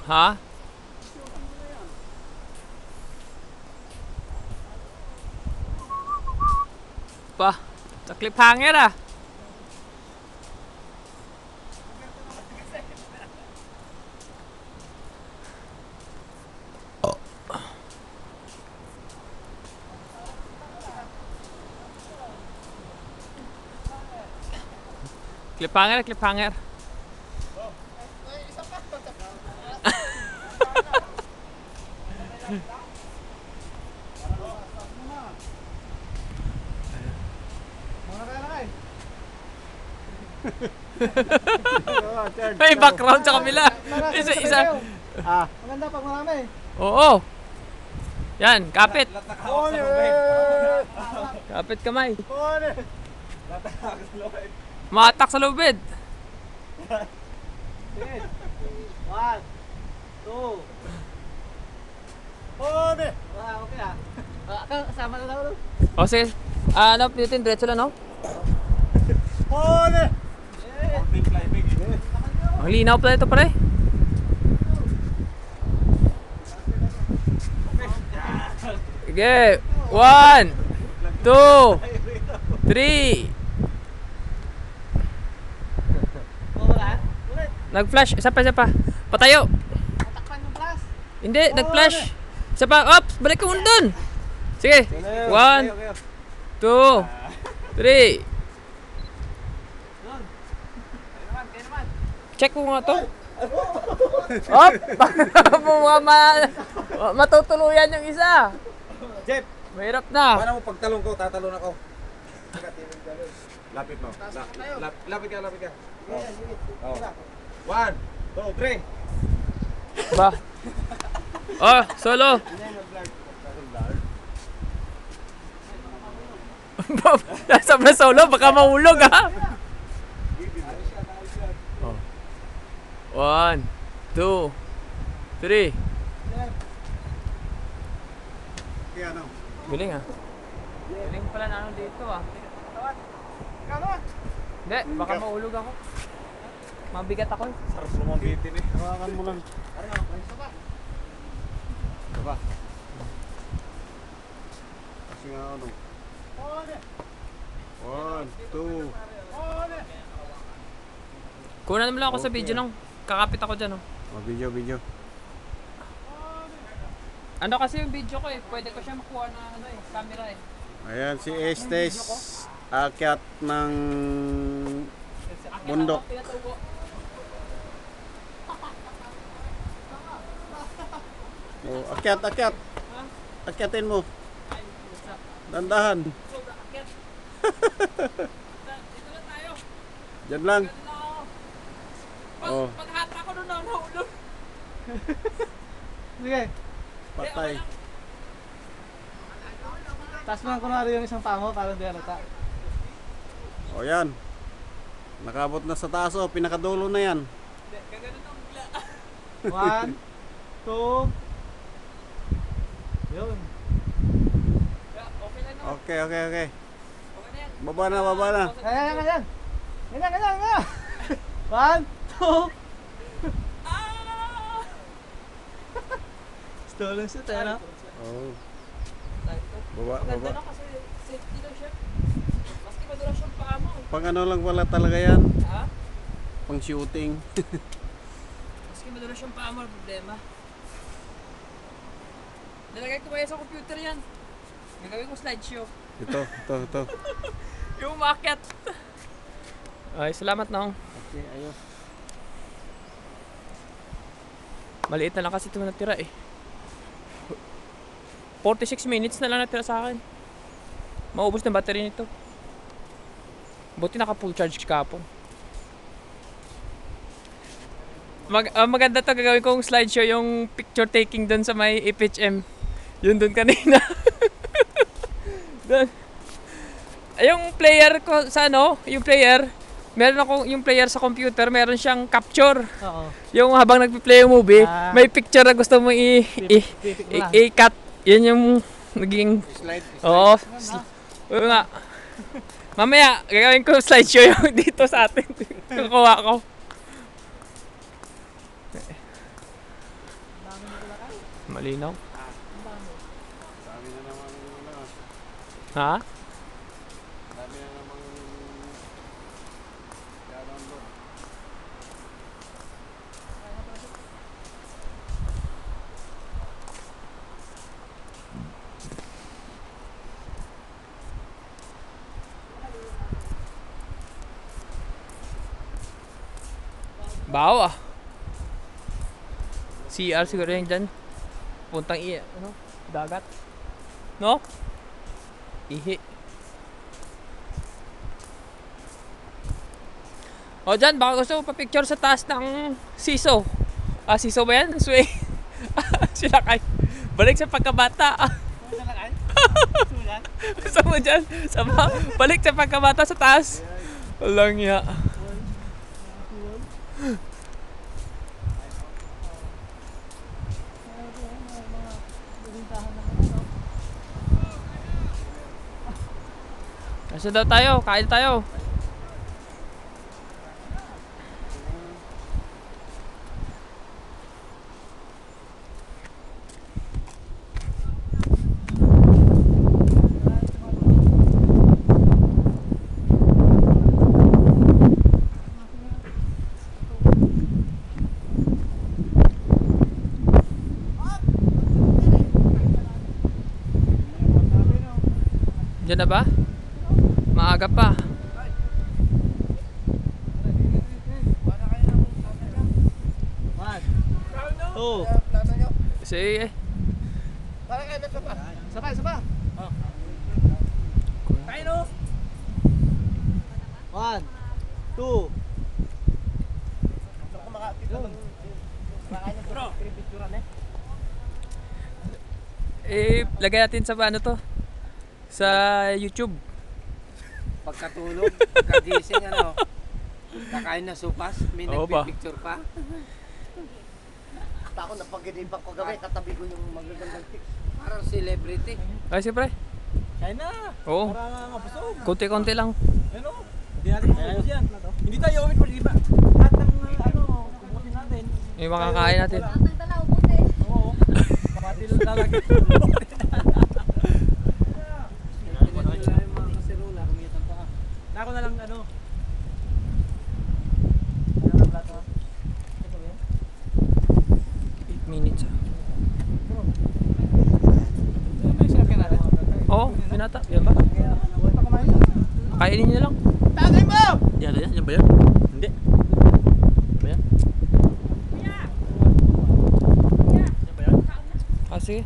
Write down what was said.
Ha? Pa, sa cliffhanger ah. Cliffhanger, cliffhanger. May background sa kabila. Isa. Maganda pag marami. Oo. Yan, kapit. Kapit kamay. Maatak sa lubid. 1, 2. Okay ah. Kasama na lang. O sige. Ano, pinutin diretso lang, no? Ang linaw pala ito, pare. Sige. 1, 2, 3. Nag-flash. Isa pa. Patayo. Takpan yung plus. Hindi, nag-flash. Isa pa. Ops, balik ka muna dun. Sige. 1, 2, 3. Check mo nga to. Op! Matutuluyan yung isa. Jeff, Mahirap na. paano mo pagtalong ko, tatalon ako. Lapit mo. Lapit ka. Oh. 1, 2, 3. Ba? Oh, solo. Nasa na solo, baka mahulog ha. 1, 2, 3. Kaya ano? Galing ha. Galing pala na ano dito ah. Hindi, baka mahulog ako. Mabigat ako eh. Sarap lumambitin eh. Hawakan mo lang. Diba? Kasi nga ano. 1, 2. Kunan naman lang ako sa video nang kakapit ako dyan oh. Oh, video. Ano kasi yung video ko eh, pwede ko siya makuha na ano eh, camera eh. Ayan si Estes. Akyat ng bundok. Oh, akyat. Akyatin mo. Dandahan. Dito lang tayo. Diyan lang. Dito lang ako. Oh, Paghata ko doon nahulog. Sige. patay. Taas mo lang kunwari yung isang paa mo para hindi halata. O yan. Nakabot na sa taas oh, pinakadulo na yan. Gaganon ang bigla. 1, 2. Yun. Okay lang no? Okay. Okay na yan. Baba na. Ganyan. 1, 2. Ah! Stolen siya tayo na. Oh, Maganda baba. na kasi safety lang siya. Maski madulas yung paa mo. Pang ano lang pala talaga yan. Ha? Pang shooting. Maski madulas yung paa mo, problema. Nilagay ko kaya sa computer yan. Nagawin ko slideshow. Ito. Yung umakyat. Ay, salamat na. Okay, ayos. Maliit na lang kasi ito natira eh. 46 minutes na lang natira sa akin. Maubos na battery nito. Buti naka full charge kapon. Maganda to, gagawin kong slideshow yung picture taking doon sa may FHM. Yun doon kanina. Doon. Yung player ko sa ano, meron ako yung player sa computer, meron siyang capture. Oo. Yung habang nagpi-play yung movie, may picture na gusto mo i-cut. Yan yung naging Slide. oo. Oo nga. Mamaya, gagawin ko slideshow yung dito sa atin. Kukuha ko. Malinaw. Dami na naman ano. Ha? Dami na naman download. Bawa. CR siguro yan dyan. Puntang ano? Dagat. No? Ihi. O dyan, baka gusto mo pa-picture sa taas ng siso. Ah, siso ba yan? Sway. Sila kay. Balik sa pagkabata. Gusto mo dyan? Sama, balik sa pagkabata sa taas. Walang ya. Kasi daw tayo, kain tayo. Diyan na ba? Maaga pa. Two. Sige. Sabay. Kain o. 1, 2. Lagay natin sa ano to? Sa YouTube. Pagkatulog, pagkagising ano, kakain na sopas, may Oo ba? nagpipicture pa. Ako napaginipan ko gabi, katabi ko yung magagandang pics. Parang celebrity. Ay, siyempre. Kain na. Oo. Para mapusog. Konti-konti lang. Ano? Hindi natin mapusog yan. Hindi tayo umit pa, di ba? Lahat ng kubutin natin. Yung makakain natin. Oo. Pati lalagay. Nako na lang ano. Ano na plato? 8 minutes. Ano yung sinapin natin? Oo, binata. Yan ba? Kainin niyo lang. Tagay mo! Yan ba yan? Hindi. Ba yan? Ah, sige.